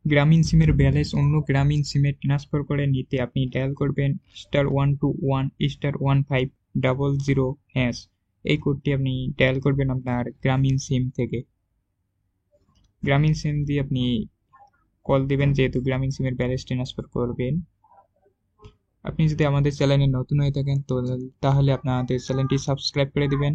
গ্রামীণ সিমের ব্যালেন্স অন্য গ্রামীণ সিমে ট্রান্সফার করে নিতে আপনি ডায়াল করবেন *121*1500#। এই কোডটি আপনি ডায়াল করবেন আপনার গ্রামীণ সিম থেকে। গ্রামীণ সিম দিয়ে আপনি কল দিবেন, যেহেতু গ্রামীণ সিমের ব্যালেন্স ট্রান্সফার করবেন। আপনি যদি আমাদের চ্যানেলে নতুন হয়ে থাকেন তো তাহলে আপনাদের চ্যানেলটি সাবস্ক্রাইব করে দিবেন।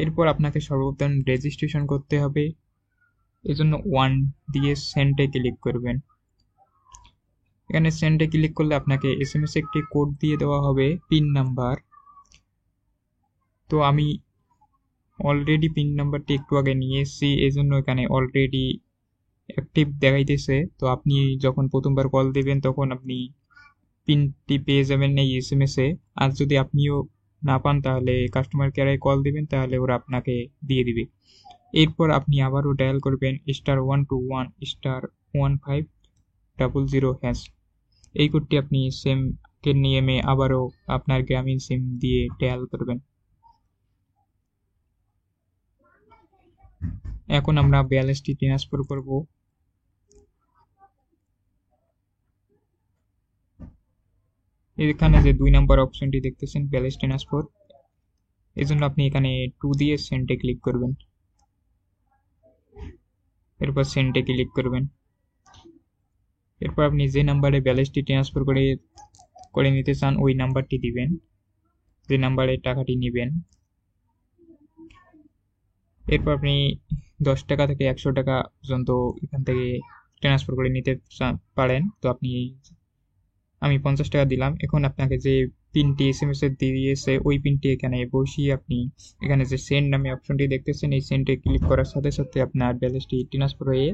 এরপর আপনাকে সর্বপ্রথম রেজিস্ট্রেশন করতে হবে, এজন্য 1 দিয়ে সেন্ডে ক্লিক করবেন। এখানে সেন্ডে ক্লিক করলে আপনাকে এসএমএস একটি কোড দিয়ে দেওয়া হবে, পিন নাম্বার। তো আমি অলরেডি পিন নাম্বারটি একটু আগে নিয়ে এসেছি, এই জন্য এখানে অলরেডি অ্যাক্টিভ দেখাইতেছে। তো আপনি যখন প্রথমবার কল দিবেন তখন আপনি পিনটি পেয়ে যাবেন এই এসএমএসে। আর যদি আপনিও না পান তাহলে কাস্টমার কেয়ারে কল দিবেন, তাহলে ওরা আপনাকে দিয়ে দিবে। এরপর আপনি আবারও ডায়াল করবেন *121*1500#। এই কোডটি আপনি সেম নিয়মে আবারও আপনার গ্রামীণ সিম দিয়ে ডায়াল করবেন। এখন আমরা ব্যালেন্সটি ট্রান্সফার করব। এখানে যে 2 নাম্বার অপশনটি দেখতেছেন ব্যালেন্স ট্রান্সফার, এজন্য আপনি এখানে 2 দিয়ে সেন্ডে ক্লিক করবেন। এরপর সেন্ডে ক্লিক করবেন। এরপর আপনি যে নাম্বারে ব্যালেন্সটি ট্রান্সফার করে নিতে চান ওই নাম্বারটি দিবেন, যে নাম্বারে টাকাটি নেবেন। এরপর আপনি 10 টাকা থেকে 100 টাকা পর্যন্ত এখান থেকে ট্রান্সফার করে নিতে পারেন। তো আমি 50 টাকা দিলাম। এখন আপনাকে যে পিনটি এসএমএস এর দিয়েছে ওই পিনটি এখানে বসিয়ে আপনি এখানে যে সেন্ড নামে অপশনটি দেখতেছেন এই সেন্ডে ক্লিক করার সাথে সাথে আপনার ব্যালেন্সটি ট্রান্সফার হয়ে